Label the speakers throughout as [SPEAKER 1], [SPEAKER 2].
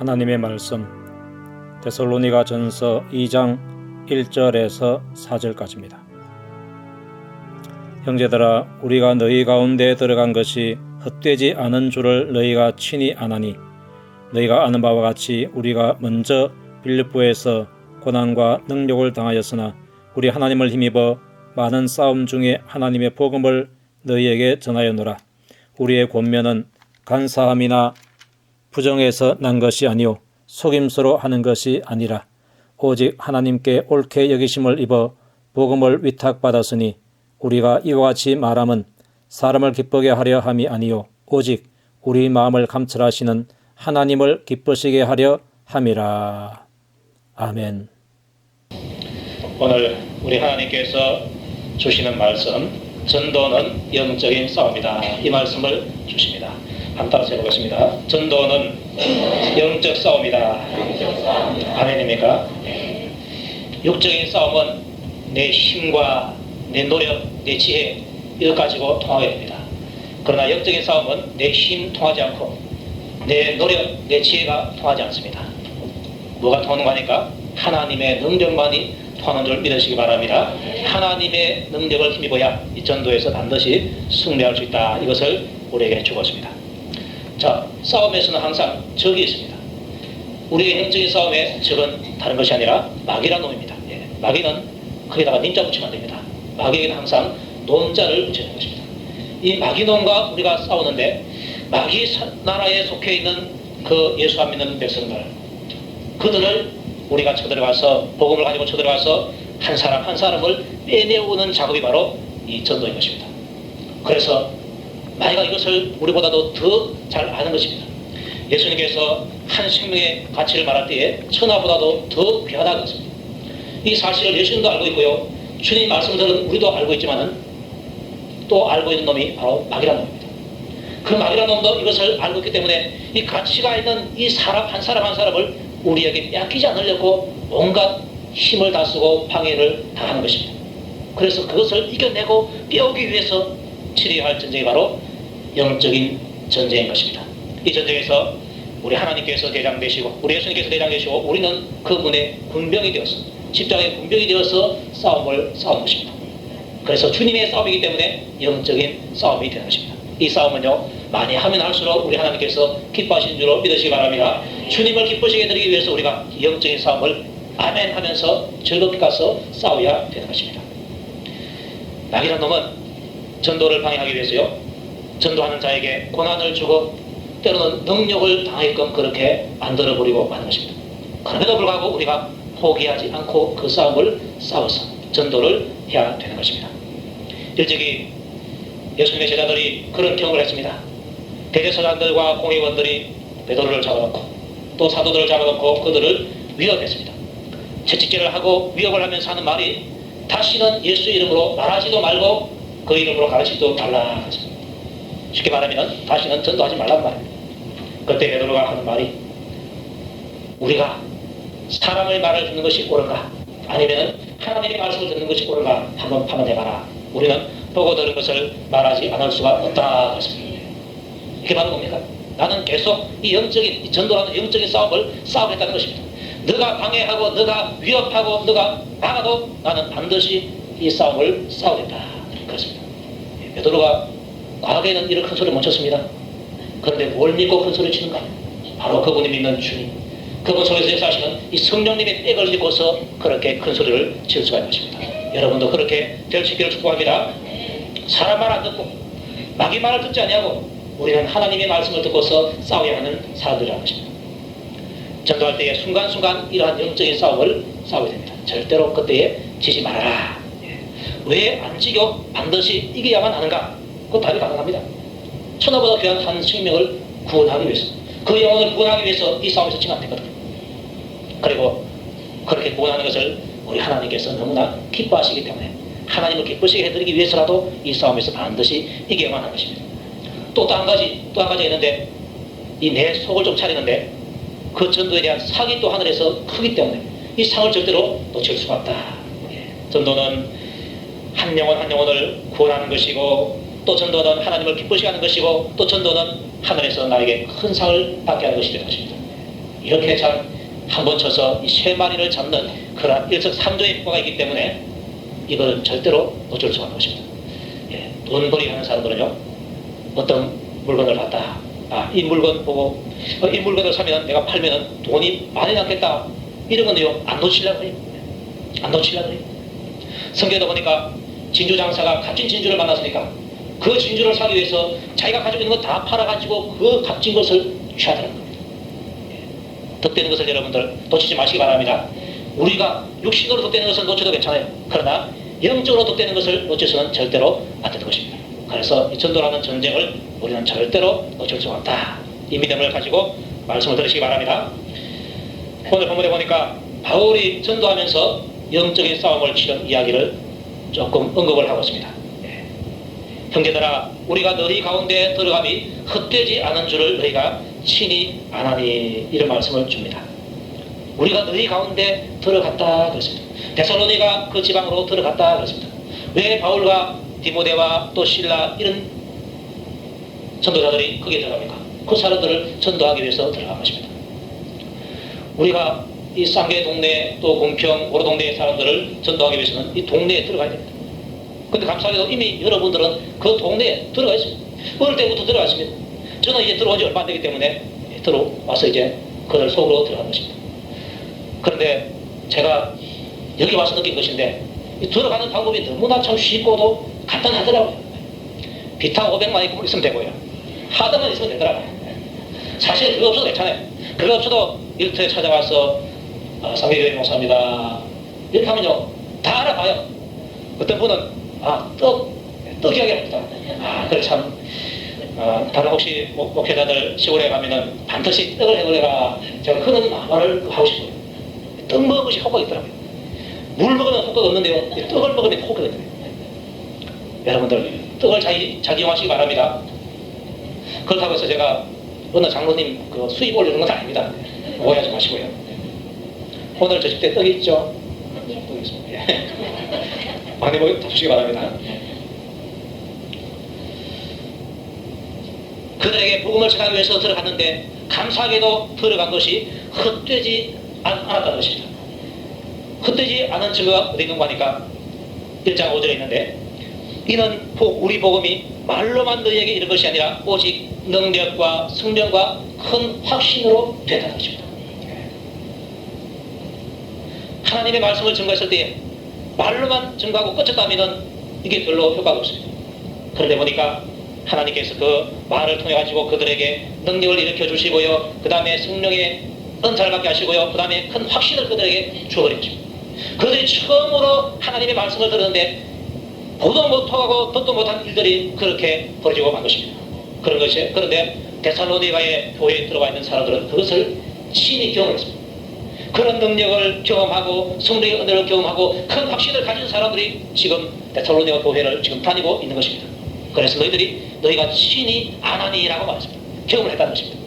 [SPEAKER 1] 하나님의 말씀 데살로니가 전서 2장 1절에서 4절까지입니다. 형제들아, 우리가 너희 가운데 들어간 것이 헛되지 않은 줄을 너희가 친히 아나니, 너희가 아는 바와 같이 우리가 먼저 빌립보에서 고난과 능욕을 당하였으나 우리 하나님을 힘입어 많은 싸움 중에 하나님의 복음을 너희에게 전하였노라. 우리의 권면은 간사함이나 부정에서 난 것이 아니요 속임수로 하는 것이 아니라 오직 하나님께 옳게 여기심을 입어 복음을 위탁받았으니, 우리가 이와 같이 말함은 사람을 기쁘게 하려 함이 아니요 오직 우리 마음을 감찰하시는 하나님을 기쁘시게 하려 함이라. 아멘.
[SPEAKER 2] 오늘 우리 하나님께서 주시는 말씀, 전도는 영적인 싸움이다, 이 말씀을 주십니다. 한번 따라서 해보겠습니다. 전도는 영적 싸움이다. 아멘입니까? 육적인 싸움은 내 힘과 내 노력, 내 지혜, 이것 가지고 통하게 됩니다. 그러나 영적인 싸움은 내 힘 통하지 않고 내 노력, 내 지혜가 통하지 않습니다. 뭐가 통하는 거니까? 하나님의 능력만이 통하는 줄 믿으시기 바랍니다. 하나님의 능력을 힘입어야 이 전도에서 반드시 승리할 수 있다, 이것을 우리에게 주었습니다. 자, 싸움에서는 항상 적이 있습니다. 우리의 영적인 싸움의 적은 다른 것이 아니라 마귀라는 놈입니다. 마귀는 거기다가 님자 붙이면 안 됩니다. 마귀에게는 항상 논자를 붙여야 하는 것입니다. 이 마귀놈과 우리가 싸우는데, 마귀 나라에 속해 있는 그 예수 안 믿는 백성들, 그들을 우리가 쳐들어가서, 복음을 가지고 쳐들어가서 한 사람 한 사람을 빼내오는 작업이 바로 이 전도인 것입니다. 그래서 마귀가 이것을 우리보다도 더 잘 아는 것입니다. 예수님께서 한 생명의 가치를 말할 때에 천하보다도 더 귀하다고 했습니다. 이 사실을 예수님도 알고 있고요, 주님 말씀들은 우리도 알고 있지만은 또 알고 있는 놈이 바로 마귀라는 놈입니다. 그 마귀라는 놈도 이것을 알고 있기 때문에 이 가치가 있는 이 사람 한 사람 한 사람을 우리에게 뺏기지 않으려고 온갖 힘을 다 쓰고 방해를 다 하는 것입니다. 그래서 그것을 이겨내고 빼오기 위해서 치러야 할 전쟁이 바로 영적인 전쟁인 것입니다. 이 전쟁에서 우리 하나님께서 대장 되시고 우리 예수님께서 대장 되시고 우리는 그분의 군병이 되어서, 십자가의 군병이 되어서 싸움을 싸우는 것입니다. 그래서 주님의 싸움이기 때문에 영적인 싸움이 되는 것입니다. 이 싸움은요, 많이 하면 할수록 우리 하나님께서 기뻐하시는 줄로 믿으시기 바랍니다. 주님을 기쁘시게 드리기 위해서 우리가 영적인 싸움을 아멘 하면서 즐겁게 가서 싸워야 되는 것입니다. 마귀란 놈은 전도를 방해하기 위해서요, 전도하는 자에게 고난을 주고 때로는 능력을 당하게끔 그렇게 만들어버리고 마는 것입니다. 그럼에도 불구하고 우리가 포기하지 않고 그 싸움을 싸워서 전도를 해야 되는 것입니다. 일찍이 예수님의 제자들이 그런 경험을 했습니다. 대제사장들과 공회원들이 베드로를 잡아놓고 또 사도들을 잡아놓고 그들을 위협했습니다. 채찍질을 하고 위협을 하면서 하는 말이, 다시는 예수 이름으로 말하지도 말고 그 이름으로 가르치지도 말라. 쉽게 말하면 다시는 전도하지 말란 말입니다. 그때 베드로가 하는 말이, 우리가 사람의 말을 듣는 것이 옳은가, 아니면 하나님의 말씀을 듣는 것이 옳은가 한번 판단해봐라. 우리는 보고 들은 것을 말하지 않을 수가 없다. 이게 바로 뭡니까? 나는 계속 이 영적인, 이 전도라는 영적인 싸움을 싸우겠다는 것입니다. 너가 방해하고 너가 위협하고 너가 막아도 나는 반드시 이 싸움을 싸우겠다. 그렇습니다. 베드로가 과거에는 이런 큰 소리 못 쳤습니다. 그런데 뭘 믿고 큰 소리 치는가? 바로 그분이 믿는 주님, 그분 속에서 역사하시는 이 성령님의 백을 믿고서 그렇게 큰 소리를 칠 수가 있는 것입니다. 여러분도 그렇게 될 수 있기를 축복합니다. 사람 말 안 듣고 마귀 말을 듣지 아니하고 우리는 하나님의 말씀을 듣고서 싸워야 하는 사람들이라는 것입니다. 전도할 때에 순간순간 이러한 영적인 싸움을 싸워야 됩니다. 절대로 그때에 지지 말아라. 왜 안 지겨 반드시 이겨야만 하는가? 그 답이 가능합니다. 천하보다 귀한 한 생명을 구원하기 위해서, 그 영혼을 구원하기 위해서 이 싸움에서 지면 안 되거든요. 그리고 그렇게 구원하는 것을 우리 하나님께서 너무나 기뻐하시기 때문에 하나님을 기쁘시게 해드리기 위해서라도 이 싸움에서 반드시 이겨야만 하는 것입니다. 또 한 가지 있는데, 이 내 속을 좀 차리는데 그 전도에 대한 상이 또 하늘에서 크기 때문에 이 상을 절대로 놓칠 수가 없다. 전도는 한 영혼 한 영혼을 구원하는 것이고, 또 전도는 하나님을 기쁘시게 하는 것이고, 또 전도는 하늘에서 나에게 큰 상을 받게 하는 것이 되는 것입니다. 이렇게 참 한 번 쳐서 이 세 마리를 잡는 그러한 일석삼조의 효과가 있기 때문에 이걸 절대로 어쩔 수가 없는 것입니다. 예, 돈벌이 하는 사람들은요, 어떤 물건을 봤다. 이 물건 보고 이 물건을 사면 내가 팔면 돈이 많이 남겠다. 이런 건데요, 안 놓치려고 해요. 안 놓치려고 해요. 성경에도 보니까 진주 장사가 값진 진주를 만났으니까 그 진주를 사기 위해서 자기가 가지고 있는 거 다 팔아가지고 그 값진 것을 취하더라는 겁니다. 덕되는 것을 여러분들 놓치지 마시기 바랍니다. 우리가 육신으로 덕되는 것은 놓쳐도 괜찮아요. 그러나 영적으로 덕되는 것을 놓쳐서는 절대로 안 되는 것입니다. 그래서 이 전도라는 전쟁을 우리는 절대로 놓칠 수 없다. 이 믿음을 가지고 말씀을 들으시기 바랍니다. 오늘 본문에 보니까 바울이 전도하면서 영적인 싸움을 치른 이야기를 조금 언급을 하고 있습니다. 형제들아, 우리가 너희 가운데 들어감이 헛되지 않은 줄을 너희가 친히 아나니, 이런 말씀을 줍니다. 우리가 너희 가운데 들어갔다 그랬습니다. 데살로니가 그 지방으로 들어갔다 그랬습니다. 왜 바울과 디모데와 또 실라 이런 전도자들이 거기에 들어갑니까? 그 사람들을 전도하기 위해서 들어간 것입니다. 우리가 이 쌍계 동네 또 공평 오로 동네의 사람들을 전도하기 위해서는 이 동네에 들어가야 됩니다. 근데 감사하게도 이미 여러분들은 그 동네에 들어가 있습니다. 어릴 때부터 들어가 있습니다. 저는 이제 들어온 지 얼마 안 되기 때문에 들어와서 이제 그들 속으로 들어간 것입니다. 그런데 제가 여기 와서 느낀 것인데 이 들어가는 방법이 너무나 참 쉽고도 간단하더라고요. 비타 500만 있으면 되고요. 하드만 있으면 되더라고요. 사실 그거 없어도 괜찮아요. 그거 없어도 일터에 찾아와서 상계교회 목사입니다. 이렇게 하면요 다 알아봐요. 어떤 분은 떡 이야기합니다. 그래 참 다른 혹시 목회자들 시골에 가면은 반드시 떡을 해보래라. 제가 그런 말을 하고 싶어요. 떡 먹은 것이 효과가 있더라고요. 물 먹으면 효과가 없는데요, 떡을 먹으면 효과가 있어요. 여러분들 떡을 잘 이용하시기 바랍니다. 그렇다고 해서 제가 어느 장로님 그 수입 올리는 건 아닙니다. 오해하지 마시고요. 오늘 저 집에 떡이 있죠? 떡이 있습니다. 많이 먹어주시기 바랍니다. 그들에게 복음을 전하기 위해서 들어갔는데 감사하게도 들어간 것이 헛되지 않았다는 것입니다. 헛되지 않은 증거가 어디 있는 거 하니까 1장 5절에 있는데, 이는 우리 복음이 말로만 너희에게 이른 것이 아니라 오직 능력과 성령과 큰 확신으로 된다는 것입니다. 하나님의 말씀을 증거했을 때 말로만 증거하고 끝쳤다면 이게 별로 효과가 없습니다. 그런데 보니까 하나님께서 그 말을 통해 가지고 그들에게 능력을 일으켜 주시고요, 그 다음에 성령의 은사를 받게 하시고요, 그 다음에 큰 확신을 그들에게 주어버린 것입니다. 그들이 처음으로 하나님의 말씀을 들었는데 보도 못하고 듣도 못한 일들이 그렇게 벌어지고 만 것입니다. 그런 것이, 그런데 데살로니가의 교회에 들어와 있는 사람들은 그것을 친히 경험했습니다. 그런 능력을 경험하고 성령의 은혜를 경험하고 큰 확신을 가진 사람들이 지금 데살로니가 교회를 지금 다니고 있는 것입니다. 그래서 너희가 친히 아나니라고 말했습니다. 경험을 했다는 것입니다.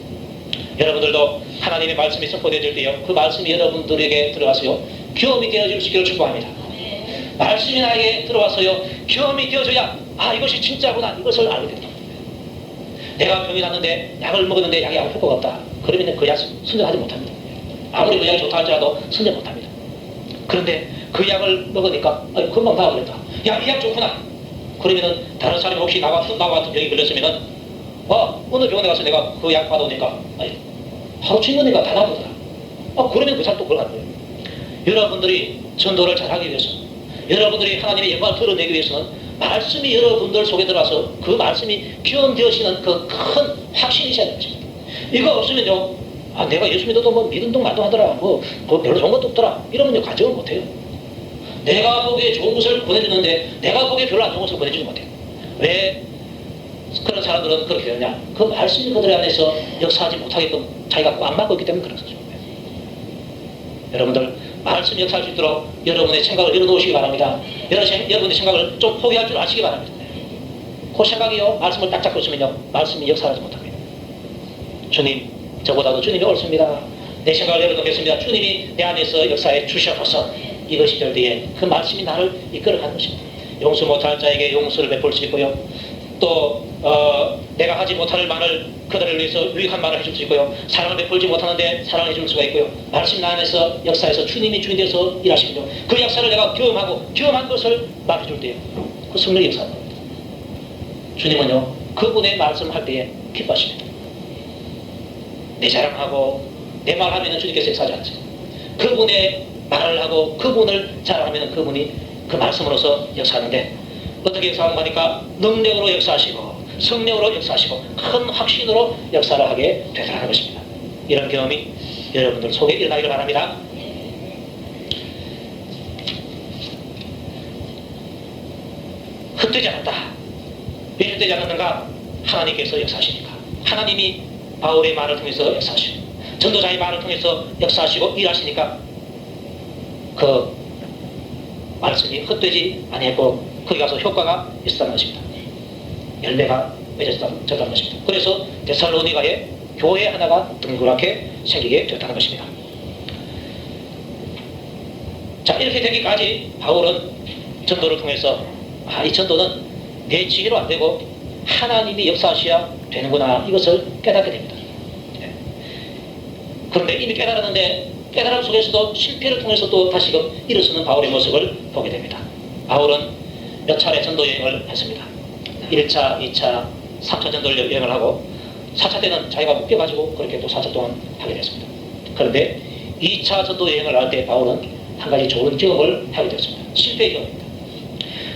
[SPEAKER 2] 여러분들도 하나님의 말씀이 선포되어질 때요, 그 말씀이 여러분들에게 들어가서요 경험이 되어지기를 축복합니다. 말씀이 나에게 들어와서요 경험이 되어져야 이것이 진짜구나, 이것을 알게 됩니다. 내가 병이 났는데 약을 먹었는데 약이 아무 효과가 없다. 그러면 그 약 선정하지 못합니다. 아무리 그 약이 좋다 할지라도 선정 못합니다. 그런데 그 약을 먹으니까 금방 나아버렸다. 이 약 좋구나. 그러면은 다른 사람이 혹시 나와 같은 병이 걸렸으면은 오늘 병원에 가서 내가 그 약 받아오니까 하루 치니까 다 나아보더라. 그러면 그 사람 또 그걸 하는 거예요. 여러분들이 전도를 잘하기 위해서, 여러분들이 하나님의 영광을 드러내기 위해서는 말씀이 여러분들 속에 들어와서 그 말씀이 경험되어지는 그 큰 확신이 있어야 되는 것입니다. 이거 없으면요, 내가 예수 믿어도 뭐 믿음도 말도 하더라, 별로 좋은 것도 없더라, 이러면요 가정을 못해요. 내가 보기에 좋은 것을 보내주는데 내가 보기에 별로 안 좋은 것을 보내주지 못해요. 왜 그런 사람들은 그렇게 되느냐? 그 말씀이 그들 안에서 역사하지 못하게끔 자기가 꽉 막고 있기 때문에 그런 것입니다. 여러분들 말씀이 역사할 수 있도록 여러분의 생각을 열어놓으시기 바랍니다. 여러분의 생각을 좀 포기할 줄 아시기 바랍니다. 그 생각이요, 말씀을 딱 잡고 있으면요 말씀이 역사하지 못합니다. 주님, 저보다도 주님이 옳습니다. 내 생각을 열어놓겠습니다. 주님이 내 안에서 역사해 주셔서 이것이 될 때에 그 말씀이 나를 이끌어가는 것입니다. 용서 못할 자에게 용서를 베풀 수 있고요, 또 내가 하지 못할 말을 그들을 위해서 유익한 말을 해줄 수 있고요. 사랑을 베풀지 못하는데 사랑을 해줄 수가 있고요. 말씀 안에서 역사에서 주님이 주인 되어서 일하시군요. 그 역사를 내가 경험하고 경험한 것을 말해줄 때에 그 성령의 역사는 겁니다. 주님은요 그분의 말씀할 때에 기뻐하십니다. 내 자랑하고 내 말하면 주님께서 역사하지 않으세요. 그분의 말을 하고 그분을 자랑하면 그분이 그 말씀으로서 역사하는데 어떻게 역사하는 거니까 능력으로 역사하시고 성령으로 역사하시고 큰 확신으로 역사를 하게 되더라는 것입니다. 이런 경험이 여러분들 속에 일어나기를 바랍니다. 헛되지 않았다. 왜 헛되지 않았는가? 하나님께서 역사하시니까. 하나님이 바울의 말을 통해서 역사하시고 전도자의 말을 통해서 역사하시고 일하시니까 그 말씀이 헛되지 아니했고 거기 가서 효과가 있었다는 것입니다. 열매가 맺어졌다는 것입니다. 그래서 데살로니가에 교회 하나가 둥그랗게 생기게 되었다는 것입니다. 자, 이렇게 되기까지 바울은 전도를 통해서 이 전도는 내 지혜로 안 되고 하나님이 역사하셔야 되는구나 이것을 깨닫게 됩니다. 그런데 이미 깨달았는데 깨달음 속에서도 실패를 통해서 또 다시금 일어서는 바울의 모습을 보게 됩니다. 바울은 몇 차례 전도 여행을 했습니다. 1차, 2차, 3차 전도 여행을 하고 4차 때는 자기가 묶여가지고 그렇게 또 4차 동안 하게 됐습니다. 그런데 2차 전도 여행을 할 때 바울은 한 가지 좋은 경험을 하게 됐습니다. 실패의 경험입니다.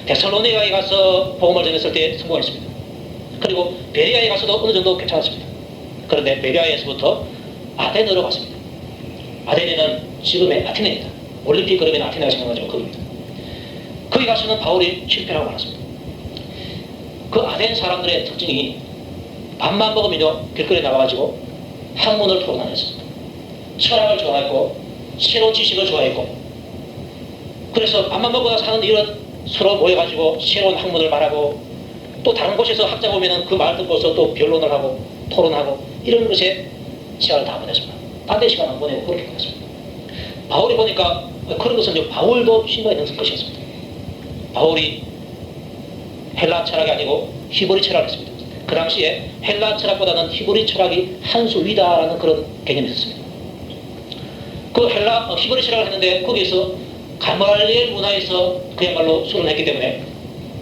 [SPEAKER 2] 데살로니가에 가서 복음을 전했을 때 성공했습니다. 그리고 베리아에 가서도 어느 정도 괜찮았습니다. 그런데 베리아에서부터 아테네로 갔습니다. 아테네는 지금의 아테네입니다. 올림픽 그러면 아테네가 생각나죠. 거기입니다. 거기 가서는 바울이 실패라고 말했습니다. 그 아덴 사람들의 특징이 밥만 먹으면요 길거리에 나가가지고 학문을 토론하였습니다. 철학을 좋아했고 새로운 지식을 좋아했고 그래서 밥만 먹고 사는 일은 서로 모여가지고 새로운 학문을 말하고 또 다른 곳에서 학자 보면은 그 말 듣고서 또 변론을 하고 토론하고 이런 것에 시간을 다 보냈습니다. 딴 데 시간 안 보내고 그렇게 보냈습니다. 바울이 보니까 그런 것은 바울도 신뢰가 있는 것이었습니다. 바울이 헬라 철학이 아니고 히브리 철학을 했습니다. 그 당시에 헬라 철학보다는 히브리 철학이 한 수 위다라는 그런 개념이 있었습니다. 그 히브리 철학을 했는데 거기에서 가말리엘 문화에서 그야말로 수련했기 때문에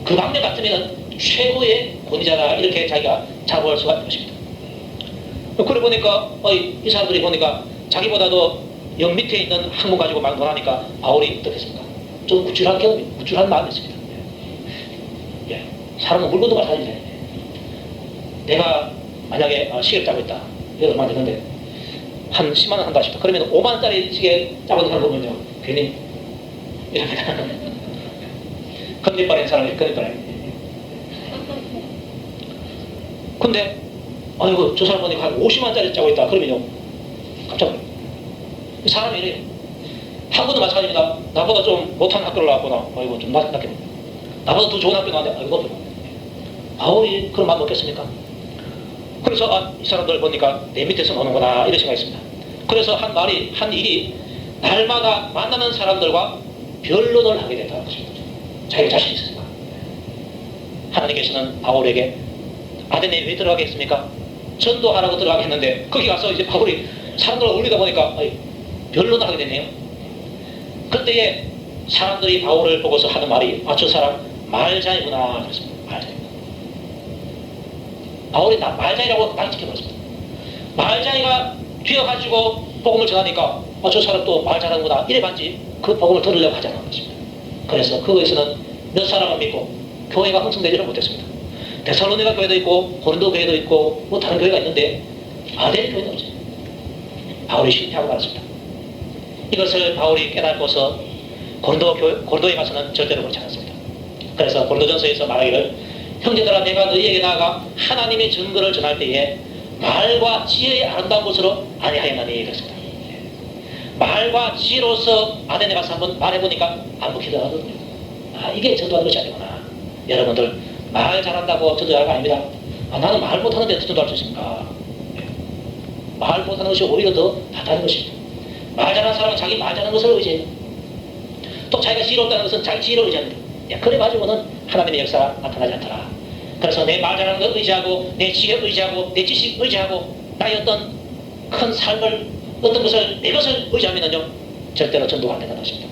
[SPEAKER 2] 그 방면 같으면 최고의 권위자다 이렇게 자기가 자부할 수가 있는 것입니다. 그래 보니까 이 사람들이 보니까 자기보다도 영 밑에 있는 학문 가지고 막 논하니까 바울이 어떻겠습니까? 좀 구출한 마음이 있습니다. 예. 사람은 물건도 마찬가지네. 내가 만약에 시계를 짜고 있다. 이거 얼마 되는데 한 10만 원 한다 싶다. 그러면 5만 원짜리 시계 짜고 있는 사람 보면요. 괜히 이럽니다. 건네발인 사람이 건네발인. 근데 아이고 저 사람 보니까 한 50만 원짜리 짜고 있다. 그러면요. 깜짝 놀라요. 사람이 이래요. 학교도 마찬가지입니다. 나보다 좀 못한 학교를 나왔구나. 아이고 좀 낮게. 나보다 더 좋은 학교 나왔는데 아이고 바울이 그런 마음 먹겠습니까? 그래서 이 사람들 보니까 내 밑에서 노는구나 이런 생각이 있습니다. 그래서 한 일이 날마다 만나는 사람들과 변론을 하게 된다는 것입니다. 자기 자신이 있으니까. 하나님께서는 바울에게 아덴에 왜 들어가게 했습니까? 전도하라고 들어가게 했는데 거기 가서 이제 바울이 사람들과 어울리다 보니까 변론을 하게 됐네요. 그때에 사람들이 바울을 보고서 하는 말이 저 사람 말자이구나 그랬습니다. 말자이구나. 바울이 말자이라고 딱 지켜버렸습니다. 말자이가 되어가지고 복음을 전하니까 저 사람 또 말 잘하는구나 이래 봤지 그 복음을 들으려고 하지 않은 것입니다. 그래서 그거에서는 몇 사람을 믿고 교회가 형성되지를 못했습니다. 데살로니가 교회도 있고 고린도 교회도 있고 뭐 다른 교회가 있는데 아덴 교회는 없어요. 바울이 실패하고 말았습니다. 이것을 바울이 깨닫고서 고린도에 가서는 절대로 그렇지 않았습니다. 그래서 고린도전서에서 말하기를 형제들아 내가 너희에게 나아가 하나님의 증거를 전할 때에 말과 지혜의 아름다운 것으로 아니하였나니 그랬습니다. 말과 지혜로서 아덴에 가서 한번 말해보니까 안 먹히더라거든요. 이게 전도하는 것이 아니구나. 여러분들 말 잘한다고 전도하는 거 아닙니다. 나는 말 못하는데 전도할 수 있습니까? 말 못하는 것이 오히려 더 낫다는 것입니다. 말 잘하는 사람은 자기 말 잘하는 것을 의지해요. 또 자기가 지혜롭다는 것은 자기 지혜를 의지합니다. 그래 가지고는 하나님의 역사가 나타나지 않더라. 그래서 내 말 잘하는 것 의지하고 내 지혜 의지하고 내 지식 의지하고 나의 어떤 큰 삶을 어떤 것을 내 것을 의지하면은요 절대로 전도가 안 된다는 것입니다.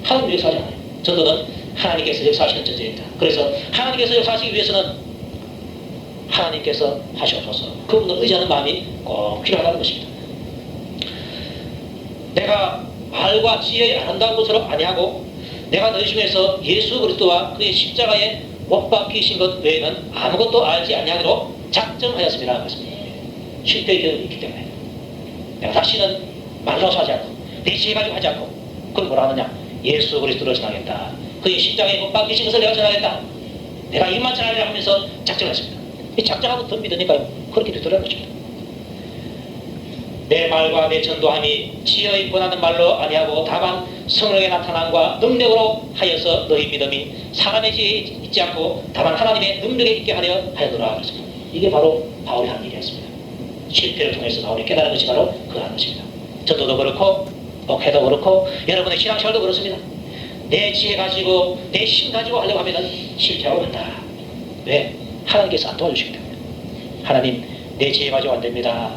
[SPEAKER 2] 하나님 역사하지 않아요. 전도는 하나님께서 역사하시는 전쟁입니다. 그래서 하나님께서 역사하시기 위해서는 하나님께서 하시옵소서 그분을 의지하는 마음이 꼭 필요하다는 것입니다. 내가 말과 지혜의 아름다운 것으로 아니하고 내가 너희 중에서 예수 그리스도와 그의 십자가에 못 박히신 것 외에는 아무것도 알지 아니하기로 작정하였습니다. 그렇습니다. 실패의 경험이 있기 때문에 내가 다시는 말로 하지 않고 내 지혜 가지고 하지 않고 그걸 뭐라 하느냐 예수 그리스도를 전하겠다. 그의 십자가에 못 박히신 것을 내가 전하겠다. 내가 이만 전하려 하면서 작정했습니다. 이 작정하고 더 믿으니까요 그렇게 되더라는 것입니다. 내 말과 내 전도함이 지혜의 권하는 말로 아니하고 다만 성령의 나타남과 능력으로 하여서 너희 믿음이 사람의 지혜에 있지 않고 다만 하나님의 능력에 있게 하려 하였노라. 그랬습니다. 이게 바로 바울이 한 일이었습니다. 실패를 통해서 바울이 깨달은 것이 바로 그 한 것입니다. 전도도 그렇고 목회도 그렇고 여러분의 신앙생활도 그렇습니다. 내 지혜 가지고 내 힘 가지고 하려고 하면 실패하고 한다. 왜? 하나님께서 안 도와주시기 때문에. 하나님 내 지혜 가지고 안 됩니다.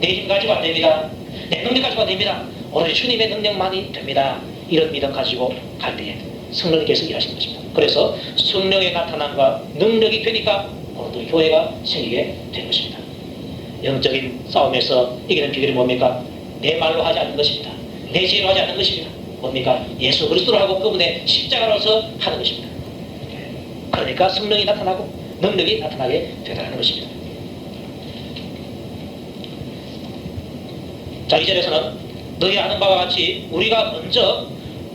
[SPEAKER 2] 내 힘 가지고 안 됩니다. 내 능력 가지고 안 됩니다. 오로지 주님의 능력만이 됩니다. 이런 믿음 가지고 갈 때에 성령님께서 일하시는 것입니다. 그래서 성령의 나타남과 능력이 되니까 오늘도 교회가 생기게 된 것입니다. 영적인 싸움에서 이기는 비결이 뭡니까? 내 말로 하지 않는 것입니다. 내 지혜로 하지 않는 것입니다. 뭡니까? 예수 그리스도로 하고 그분의 십자가로서 하는 것입니다. 그러니까 성령이 나타나고 능력이 나타나게 되다는 것입니다. 자, 2절에서는 너희 아는 바와 같이 우리가 먼저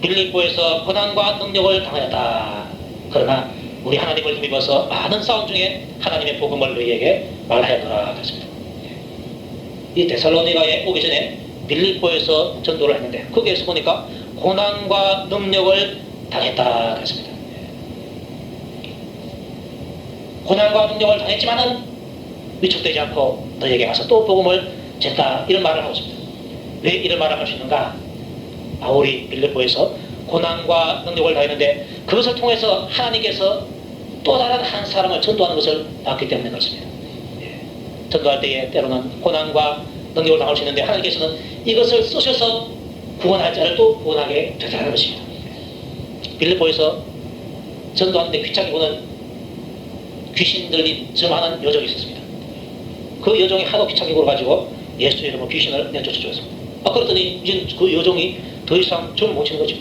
[SPEAKER 2] 빌립보에서 고난과 능력을 당하였다. 그러나 우리 하나님을 힘입어서 많은 싸움 중에 하나님의 복음을 너희에게 말하였노라. 그랬습니다. 이 데살로니가에 오기 전에 빌립보에서 전도를 했는데 거기에서 보니까 고난과 능력을 당했다. 그랬습니다. 고난과 능력을 당했지만은 위축되지 않고 너희에게 가서 또 복음을 쟀다. 이런 말을 하고 있습니다. 왜 이런 말을 할 수 있는가? 바울이 빌립보에서 고난과 능력을 당했는데 그것을 통해서 하나님께서 또 다른 한 사람을 전도하는 것을 봤기 때문에 그렇습니다. 전도할 때에 때로는 고난과 능력을 당할 수 있는데 하나님께서는 이것을 쓰셔서 구원할 자를 또 구원하게 되더라는 것입니다. 빌립보에서 전도하는데 귀찮게 보는 귀신 들린 저 많은 여종이 있었습니다. 그 여종이 하도 귀찮게 보여가지고 예수 이름으로 귀신을 내쫓아 주었습니다. 그랬더니 이제 그 여종이 더 이상 점을 못 치는 거죠.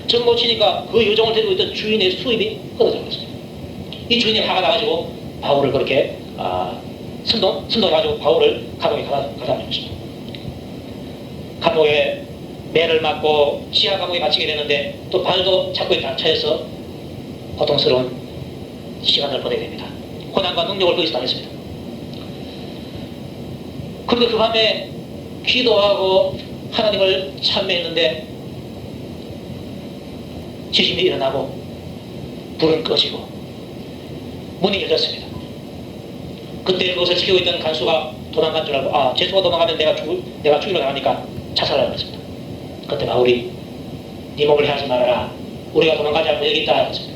[SPEAKER 2] 점 못 치니까 그 여종을 데리고 있던 주인의 수입이 끊어져 버렸습니다. 이 주인이 화가 나가지고 바울을 그렇게 선동해가지고 바울을 감옥에 가다 놓습니다. 감옥에 매를 맞고 지하 감옥에 갇히게 되는데 또 발도 착고에 단차해서 고통스러운 시간을 보내게 됩니다. 고난과 능력을 거기서 당했습니다. 그런데 그 밤에 기도하고 하나님을 찬미했는데 지진이 일어나고 불은 꺼지고 문이 열렸습니다. 그때 그것을 지키고 있던 간수가 도망간 줄 알고 제수가 도망가면 내가 죽이러 나가니까 자살하려고 했습니다. 그때 바울이 네 몸을 해하지 말아라. 우리가 도망가지 않고 여기 있다 했습니다.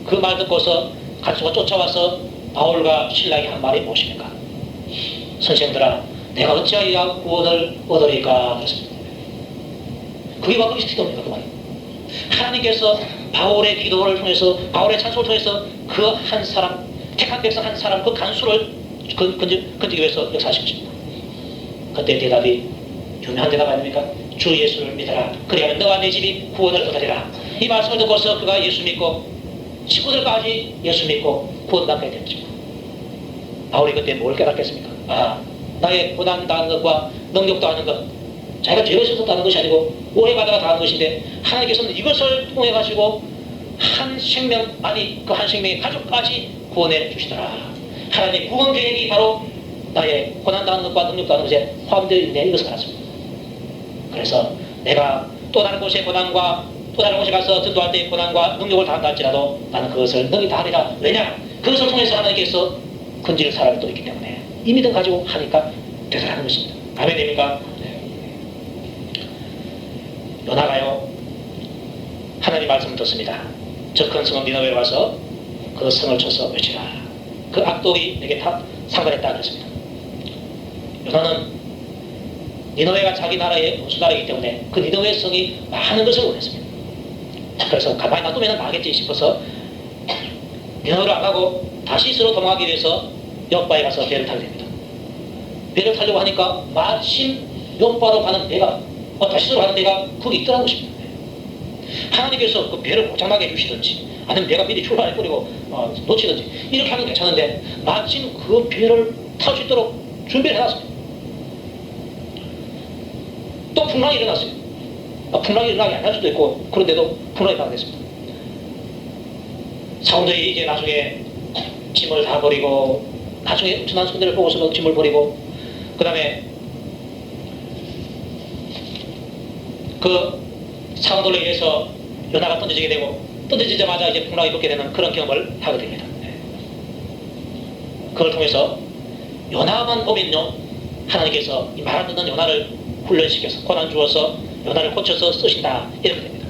[SPEAKER 2] 그 말 듣고서 간수가 쫓아와서 바울과 신랑이 한 말이 무엇입니까? 선생들아 내가 어찌하여 구원을 얻으리까 그랬습니다. 그게 바로 이 기도입니다. 그 말이. 하나님께서 바울의 기도를 통해서 바울의 찬송을 통해서 그 한 사람 택한 백성 한 사람 그 간수를 건지기 위해서 역사하신 것입니다. 그때 대답이 유명한 대답 아닙니까? 주 예수를 믿어라. 그래야 너와 내 집이 구원을 얻으리라. 이 말씀을 듣고서 그가 예수 믿고 친구들까지 예수 믿고 구원받게 된 것입니다. 바울이 그때 뭘 깨닫겠습니까? 나의 고난 당하는 것과 능력 당하는 것 자기가 죄를 져서 당하는 것이 아니고 오해받아가 당하는 것인데 하나님께서는 이것을 통해 가지고 한 생명 아니 그 한 생명의 가족까지 구원해 주시더라. 하나님의 구원 계획이 바로 나의 고난 당하는 것과 능력 당하는 것에 포함되어 있는 이것을 알았습니다. 그래서 내가 또 다른 곳에 고난과 또 다른 곳에 가서 전도할 때의 고난과 능력을 당한다 할지라도 나는 그것을 능히 다 하리라. 왜냐? 그것을 통해서 하나님께서 건질 사람이 또 있기 때문에 이 믿음 가지고 하니까 되더라는 것입니다. 아멘 됩니까? 요나가요 하나님 말씀을 듣습니다. 저 큰 성은 니느웨에 와서 그 성을 쳐서 외치라. 그 악독이 내게 다 상관했다 그랬습니다. 요나는 니느웨가 자기 나라의 원수나라이기 때문에 그 니느웨 성이 많은 것을 원했습니다. 그래서 가만히 놔두면 망하겠지 싶어서 니느웨로 안 가고 다시스로 도망가기 위해서 욥바에 가서 배를 타게 됩니다. 배를 타려고 하니까 마침 욥바로 가는 배가 다시스로 가는 배가 거기 있더라는 것입니다. 하나님께서 그 배를 고장나게 해주시든지 아니면 배가 미리 출발해버리고 놓치든지 이렇게 하면 괜찮은데 마침 그 배를 탈 수 있도록 준비를 해놨습니다. 또 풍랑이 일어났어요. 풍랑이 일어나게 안 할 수도 있고 그런데도 풍랑이 일어나겠습니다. 사람들이 이제 나중에 짐을 다 버리고 나중에 엄청난 손해를 보고서 짐을 버리고 그 다음에 그 사람들에 의해서 요나가 던져지게 되고 던져지자마자 이제 풍랑이 붙게 되는 그런 경험을 하게 됩니다. 그걸 통해서 요나만 보면요 하나님께서 이 말 안 듣는 요나를 훈련시켜서 고난 주어서 요나를 고쳐서 쓰신다 이렇게 됩니다.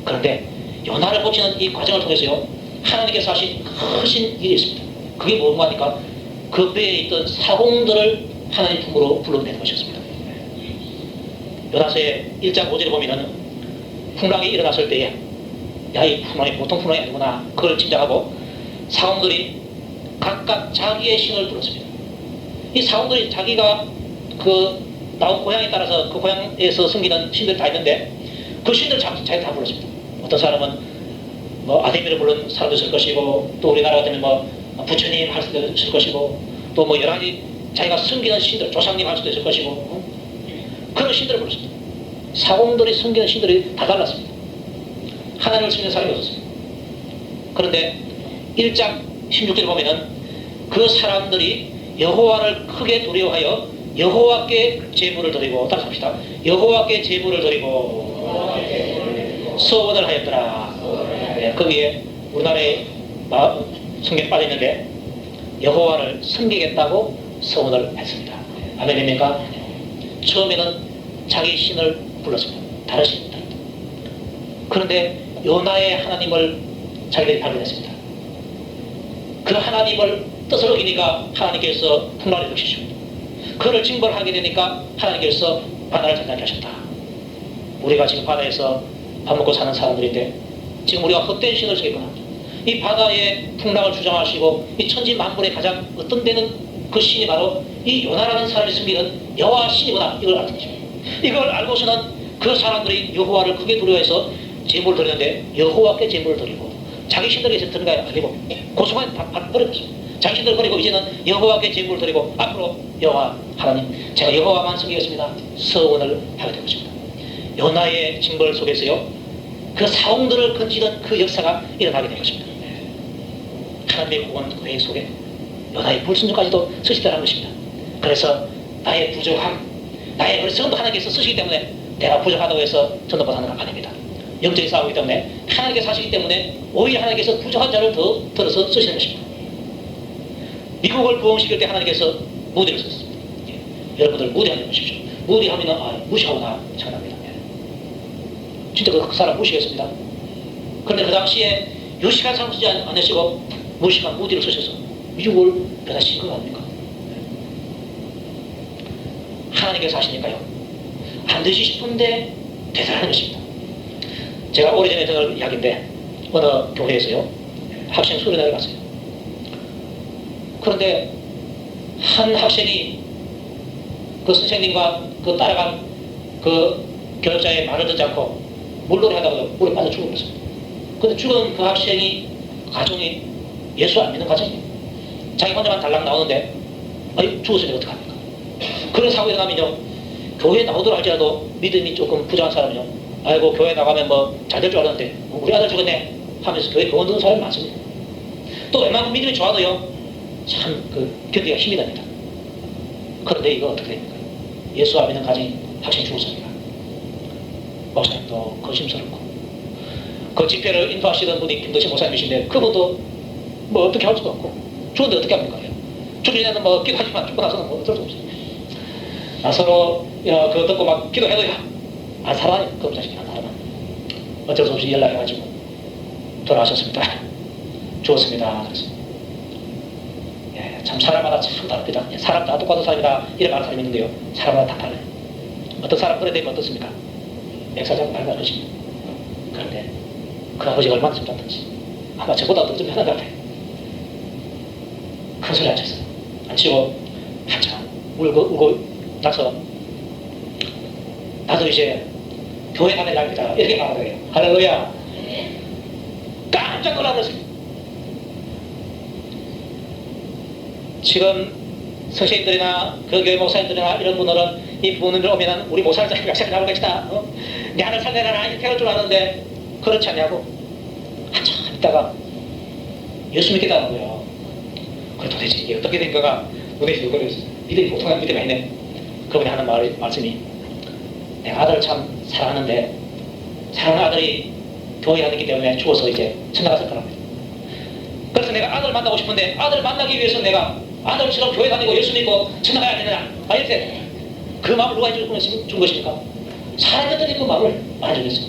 [SPEAKER 2] 그런데 요나를 고치는 이 과정을 통해서요 하나님께서 하신 크신 일이 있습니다. 그게 뭔가 하니까 그 배에 있던 사공들을 하나님 품으로 불러내는 것이었습니다. 요나서의 1장 5절에 보면은 풍랑이 일어났을 때에 야 이 풍랑이 보통 풍랑이 아니구나 그걸 짐작하고 사공들이 각각 자기의 신을 불렀습니다. 이 사공들이 자기가 그 나온 고향에 따라서 그 고향에서 섬기는 신들이 다 있는데 그 신들 자기 다 불렀습니다. 어떤 사람은 뭐 아데미를 부른 사람도 있을 것이고 또 우리나라 같으면 뭐 부처님 할 수도 있을 것이고 또 뭐 여러 가지 자기가 섬기는 신들 조상님 할 수도 있을 것이고 그런 신들을 불렀습니다. 사공들이 섬기는 신들이 다 달랐습니다. 하나님을 섬기는 사람이 없었습니다. 그런데 1장 16절에 보면은 그 사람들이 여호와를 크게 두려워하여 여호와께 제물을 드리고 다시 합시다. 여호와께 제물을 드리고 서원을 하였더라. 네, 거기에 우리나라에 성경에 빠져있는데 여호와를 섬기겠다고 서원을 했습니다. 아멘입니까? 처음에는 자기 신을 불렀습니다. 다른 신입니다. 그런데 요나의 하나님을 자기들이 발견했습니다. 그 하나님을 뜻을 어기니까 하나님께서 풍랑을 일으키십니다. 그를 징벌하게 되니까 하나님께서 바다를 잔잔케 하셨다. 우리가 지금 바다에서 밥 먹고 사는 사람들인데 지금 우리가 헛된 신을 쓰겠구나. 이 바다의 풍랑을 주장하시고 이 천지 만물의 가장 어떤 데는 그 신이 바로 이 요나라는 사람이 숨기는 여호와 신이구나. 이걸 알는 것입니다. 이걸 알고서는 그 사람들이 여호와를 크게 두려워해서 제물을 드리는데 여호와께 제물을 드리고 자기 신들에게 드는 게 아니고 고소한 밥 버렸습니다. 자기 신들을 버리고 이제는 여호와께 제물을 드리고 앞으로 여호와 하나님 제가 여호와만 섬기겠습니다. 서원을 하게 된 것입니다. 요나의 징벌 속에서요 그 사홍들을 건지는 그 역사가 일어나게 된 것입니다. 하나님의 구원 계획 속에 요나의 불순종까지도 쓰시더라는 것입니다. 그래서 나의 부족함 나의 어리석음도 하나님께서 쓰시기 때문에 내가 부족하다고 해서 전도받는 건 아닙니다. 영적인 싸움이기 때문에 하나님께서 하시기 때문에 오히려 하나님께서 부족한 자를 더 들어서 쓰시는 것입니다. 미국을 부흥시킬 때 하나님께서 무디를 썼습니다. 여러분들 무디 한번 보십시오. 무디 하면 무시하구나 생각납니다. 진짜 그 사람 무시했습니다. 그런데 그 당시에 유식한 사람 쓰지 않으시고 무식한 무디를 쓰셔서 미국을 변화시킨 거 아닙니까? 하나님께서 하시니까요. 안 되시 싶은데 대단한 것입니다. 제가 오래전에 들은 이야기인데 어느 교회에서요. 학생 수련회를 갔어요. 그런데 한 학생이 그 선생님과 그 따라간 그 교육자의 말을 듣지 않고 물놀이 하다가 물에 빠져 죽어버렸습니다. 근데 죽은 그 학생이 가정이 예수 안 믿는 가정이에요. 자기 혼자만 달랑 나오는데 죽었으니 어떡합니까? 그런 사고가 일어나면요 교회에 나오도록 할지라도 믿음이 조금 부족한 사람은요 아이고 교회 나가면 뭐 잘 될 줄 알았는데 우리 아들 죽었네 하면서 교회 그만두는 사람이 많습니다. 또 웬만큼 믿음이 좋아도요 참 견디기가 힘이 납니다. 그런데 이거 어떻게 됩니까? 예수 안 믿는 가정이 학생이 죽었습니다. 목사님도 거심스럽고 그 집회를 인도하시던 분이 김덕신 목사님이신데 그분도 뭐 어떻게 할 수가 없고 죽었는데 어떻게 합니까? 죽기 전에는 뭐 기도하지만 죽고 나서는 뭐 어쩔 수 없어요. 서로 그거 듣고 막 기도해도요 안 살아요. 그 자식이 안 살아요. 어쩔 수 없이 연락해가지고 돌아가셨습니다. 죽었습니다. 그래서 예, 참 사람마다 참 다릅니다. 예, 사람 다 똑같은 사람이다 이래 말하는 사람이 있는데요. 사람마다 다 달라요. 어떤 사람 그래 되면 어떻습니까? 백사장 말도 안 하십니다. 그런데 그 아버지가 얼마나 힘들었던지 아마 저보다 더 좀 편한 것 같아요. 큰 소리 안 쳤어요. 안 치고 한참 울고 나서 나도 이제 교회 가는 날이다 이렇게 말하더래요. 할렐루야. 깜짝 놀라버렸어요. 지금 선생님들이나 그 교회 목사님들이나 이런 분들은 이 부모님들 오면은 우리 목사님 약속이 나올 것이다. 내 아들 살려라 이렇게 할 줄 아는데 그렇지 않냐고 한참 있다가 예수 믿겠다는 거예요. 그래 도대체 이게 어떻게 된가가 눈에 들어버렸어요. 믿음이 보통한 믿음이 아니네. 그분이 하는 말씀이 내 아들 참 사랑하는데 사랑하는 아들이 교회에 다녔기 때문에 죽어서 이제 천당 갔을 거랍니다. 그래서 내가 아들 만나고 싶은데 아들 만나기 위해서 내가 아들처럼 교회 다니고 예수 믿고 천당 가야 되느냐 이렇게 그 마음을 누가 해준 것입니까? 사람들이 그 마음을 알아주겠어요.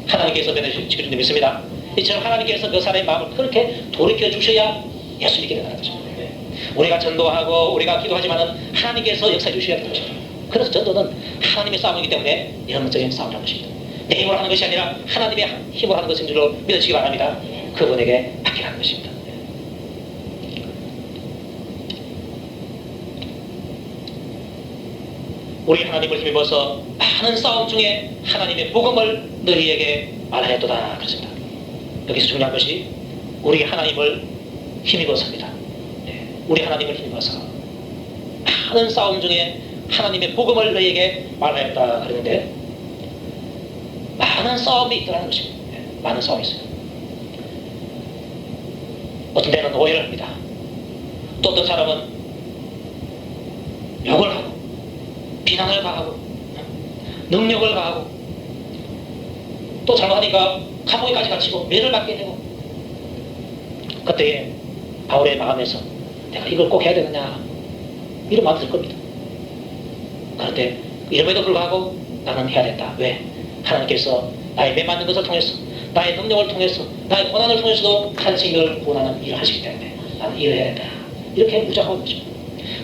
[SPEAKER 2] 하나님께서 변해주시는 줄 믿습니다. 이처럼 하나님께서 그 사람의 마음을 그렇게 돌이켜 주셔야 예수 믿게 된다는 것입니다. 우리가 전도하고 우리가 기도하지만은 하나님께서 역사해 주셔야 되는 것입니다. 그래서 전도는 하나님의 싸움이기 때문에 영적인 싸움이라는 것입니다. 내 힘으로 하는 것이 아니라 하나님의 힘으로 하는 것인 줄로 믿으시기 바랍니다. 그분에게 맡기라는 것입니다. 우리 하나님을 힘입어서 많은 싸움 중에 하나님의 복음을 너희에게 말하였도다 그렇습니다. 여기서 중요한 것이 우리 하나님을 힘입어서입니다. 우리 하나님을 힘입어서 많은 싸움 중에 하나님의 복음을 너희에게 말하였다 그러는데 많은 싸움이 있더라는 것입니다. 많은 싸움이 있어요. 어떤 때는 오해를 합니다. 또 어떤 사람은 욕을 하고 비난을 가하고 능력을 가하고 또 잘못하니까 감옥에까지 갇히고 매를 받게 되고 그때 바울의 마음에서 내가 이걸 꼭 해야 되느냐 이런 마음이 들 겁니다. 그런데 이름에도 불구하고 나는 해야 된다. 왜? 하나님께서 나의 매맞는 것을 통해서 나의 능력을 통해서 나의 고난을 통해서도 한 생명을 구원하는 일을 하시기 때문에 나는 일을 해야 된다. 이렇게 무장하고 있습니다.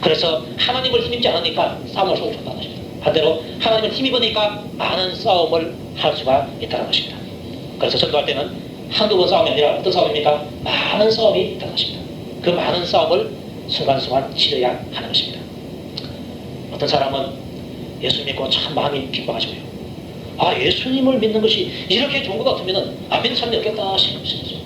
[SPEAKER 2] 그래서 하나님을 힘입지 않으니까 싸움을 속을 준다는 것입니다. 반대로 하나님을 힘입으니까 많은 싸움을 할 수가 있다는 것입니다. 그래서 전도할 때는 한두 번 싸움이 아니라 어떤 싸움입니까? 많은 싸움이 있다는 것입니다. 그 많은 싸움을 순간순간 치러야 하는 것입니다. 어떤 사람은 예수 믿고 참 마음이 기뻐가지고요. 아, 예수님을 믿는 것이 이렇게 좋은 것 같으면 안 믿는 사람이 없겠다 싶었어요.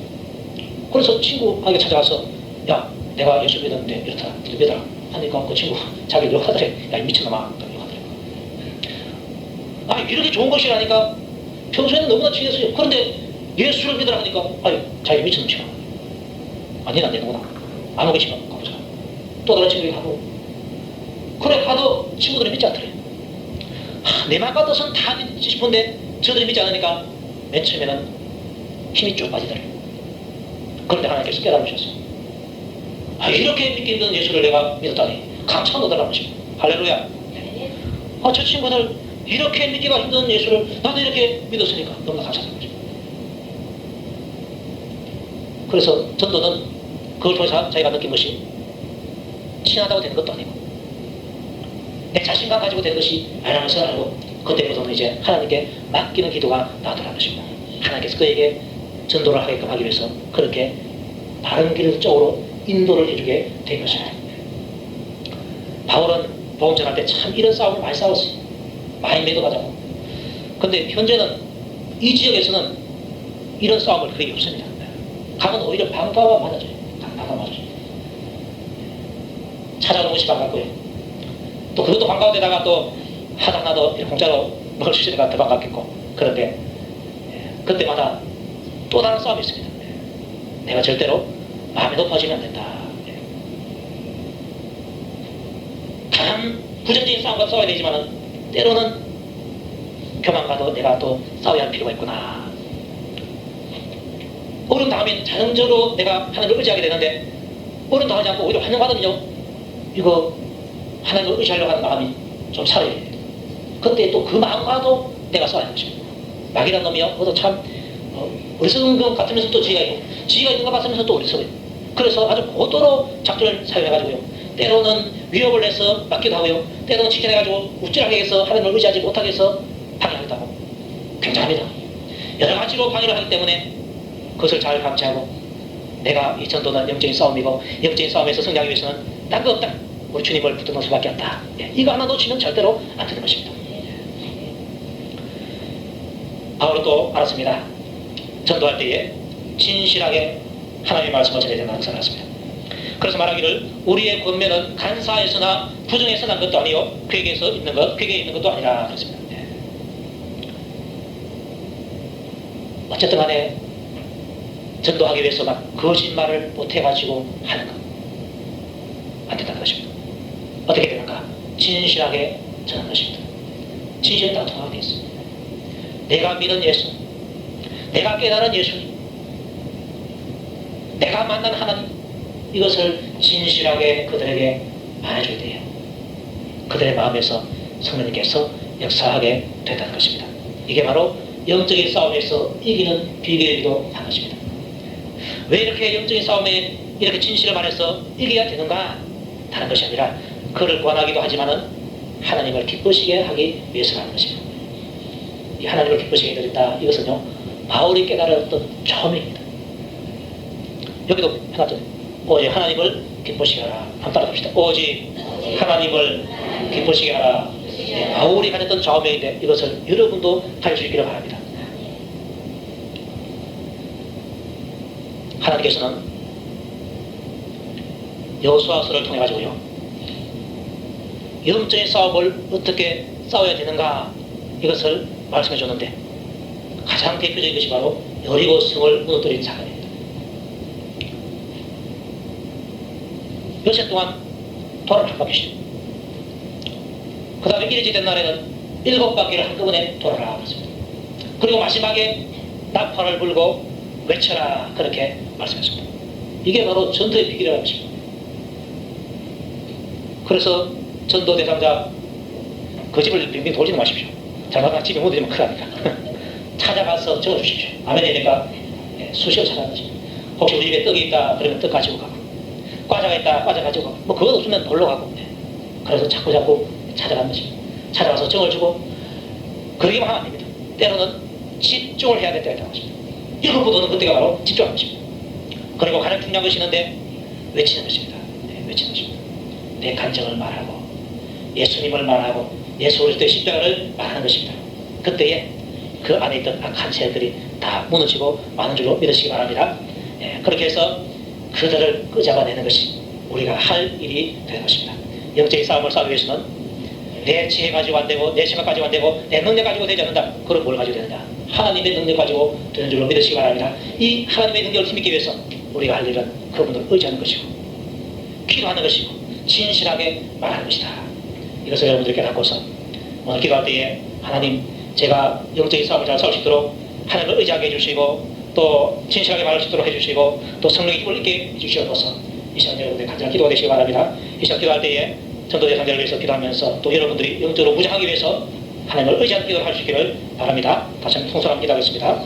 [SPEAKER 2] 그래서 친구에게 찾아가서 야, 내가 예수 믿었는데 이렇다, 믿어라 하니까 그 친구 자기 욕하더래. 야, 이 미친놈아. 욕하더래. 아, 이렇게 좋은 것이라니까 평소에는 너무나 친했어요. 그런데 예수를 믿으라 하니까 아유, 자기 미친놈 치마. 아니, 안 되는구나. 안 오겠지만 가보자. 또 다른 친구에게 가고 그래 가도 친구들이 믿지 않더래. 내 말 같아서는 다 믿지 싶은데 저들이 믿지 않으니까 맨 처음에는 힘이 쭉 빠지더래. 그런데 하나님께서 깨달으셨어요. 아, 이렇게 믿기 힘든 예수를 내가 믿었다니 감사한 거더라는 것입니다. 할렐루야. 아, 저 친구들 이렇게 믿기가 힘든 예수를 나도 이렇게 믿었으니까 너무나 감사하다는 것입니다. 그래서 전도는 그걸 통해서 자기가 느낀 것이 친하다고 되는 것도 아니고 내 자신감 가지고 되는 것이 아니라는 것을 알고 그때부터는 이제 하나님께 맡기는 기도가 나더라는 것입니다. 하나님께서 그에게 전도를 하게끔 하기 위해서 그렇게 바른 길 쪽으로 인도를 해주게 된 것입니다. 바울은 복음 전할 때 참 이런 싸움을 많이 싸웠어요. 많이 매도가자고. 근데 현재는 이 지역에서는 이런 싸움을 거의 없습니다. 가면 오히려 방파가 맞아줘요. 방파가 맞아줘요. 찾아오는 것이 반갑고요. 또 그것도 반가운데다가 또 하다나도 공짜로 먹을 수 있으니까 더 반갑겠고. 그런데 그때마다 또 다른 싸움이 있습니다. 내가 절대로 마음이 높아지면 안 된다. 단 부정적인 싸움과 싸워야 되지만은 때로는 교만과도 내가 또 싸워야 할 필요가 있구나. 어려움 당하면 자연적으로 내가 하나님을 의지하게 되는데 어려움 당하지 않고 오히려 환영받으면요 이거 하나님을 의지하려고 하는 마음이 좀 살아야 돼요. 그때 또 그 마음과도 내가 싸워야 하는 것입니다. 마귀란 놈이요 그것도 참 어리석은 것 같으면서 또 지혜가 있고 지혜가 있는 것 같으면서 또 어리석어요. 그래서 아주 고도로 작전을 사용해가지고요. 때로는 위협을 해서 막기도 하고요. 때로는 직전해가지고 우쭐하게 해서 하나님을 의지하지 못하게 해서 방해하기도 하고 굉장합니다. 여러 가지로 방해를 하기 때문에 그것을 잘 감지하고 내가 이 전도는 영적인 싸움이고 영적인 싸움에서 승리하기 위해서는 딴 거 없다. 우리 주님을 붙드는 수밖에 없다. 이거 하나 놓치면 절대로 안 되는 것입니다. 바울은 또 알았습니다. 전도할 때에 진실하게 하나님의 말씀을 전해야 된다는 것을 알았습니다. 그래서 말하기를 우리의 권면은 간사에서나 부정에서 난 것도 아니요 괴계에서 있는 것, 괴계에 있는 것도 아니라 그랬습니다. 어쨌든 간에 전도하기 위해서 막 거짓말을 못해가지고 하는 것 안 된다는 것입니다. 어떻게 되는가? 진실하게 전하는 것입니다. 진실은 다 통하게 되어 있습니다. 내가 믿은 예수, 내가 깨달은 예수님, 내가 만난 하나님, 이것을 진실하게 그들에게 말해줘야 돼요. 그들의 마음에서 성령님께서 역사하게 된다는 것입니다. 이게 바로 영적인 싸움에서 이기는 비결이기도 한 것입니다. 왜 이렇게 영적인 싸움에 이렇게 진실을 말해서 이겨야 되는가? 다른 것이 아니라 그를 권하기도 하지만은 하나님을 기쁘시게 하기 위해서라는 것입니다. 이 하나님을 기쁘시게 해드린다. 이것은요, 바울이 깨달았던 처음입니다. 여기도 해놨죠. 오직 하나님을 기쁘시게 하라. 한번 따라합시다. 오직 하나님을 기쁘시게 하라. 바울이 가졌던 좌우명인데 이것을 여러분도 할 수 있기를 바랍니다. 하나님께서는 여호수아서를 통해 가지고요, 영적인 싸움을 어떻게 싸워야 되는가 이것을 말씀해 줬는데 가장 대표적인 것이 바로 여리고성을 무너뜨린 사건입니다. 며칠 동안 돌아를 한 바퀴씩, 그 다음에 일일이 된 날에는 7바퀴를 한꺼번에 돌아라 그랬습니다. 그리고 마지막에 나팔을 불고 외쳐라 그렇게 말씀했습니다. 이게 바로 전도의 비결이라는 것입니다. 그래서 전도 대상자 그 집을 빙빙 돌지는 마십시오. 잘못하면 집이 못 되면 큰일 납니다. 찾아가서 적어주십시오. 아멘이니까 수시로 찾아가는 것입니다. 혹시 우리 집에 떡이 있다 그러면 떡 가지고 가고, 과자가 있다 과자 가지고 가고, 뭐 그것 없으면 놀러 가고, 그래서 자꾸 찾아가는 것입니다. 찾아가서 정을 주고, 그러기만 하면 안 됩니다. 때로는 집중을 해야 될 때가 있다는 것입니다. 일곱부도는 그때가 바로 집중하는 것입니다. 그리고 가장 중요한 것이 있는데 외치는 것입니다. 외치는 것입니다. 내 간증을 말하고 예수님을 말하고 예수 그리스도의 십자가를 말하는 것입니다. 그때에 그 안에 있던 악한 세력들이 다 무너지고 많은 줄로 믿으시기 바랍니다. 그렇게 해서 그들을 끄잡아내는 것이 우리가 할 일이 되는 것입니다. 영적인 싸움을 싸우기 위해서는 내 지혜 가지고 안 되고 내 생각 가지고 안 되고 내 능력 가지고 되지 않는다. 그럼 뭘 가지고 되느냐? 하나님의 능력 가지고 되는 줄로 믿으시기 바랍니다. 이 하나님의 능력을 힘입기 위해서 우리가 할 일은 그분을 의지하는 것이고 기도하는 것이고 진실하게 말하는 것이다. 이것을 여러분들께 갖고서 오늘 기도할 때에 하나님, 제가 영적인 싸움을 잘 싸울 수 있도록 하나님을 의지하게 해주시고 또 진실하게 말할 수 있도록 해주시고 또 성령의 힘을 있게 해주시옵소서. 이 시간 여러분들의 간절한 기도가 되시기 바랍니다. 이 시간 기도할 때에 전도 대상자를 위해서 기도하면서 또 여러분들이 영적으로 무장하기 위해서 하나님을 의지하는 기도를 할 수 있기를 바랍니다. 다시 한번 통성합니다. 기도하겠습니다.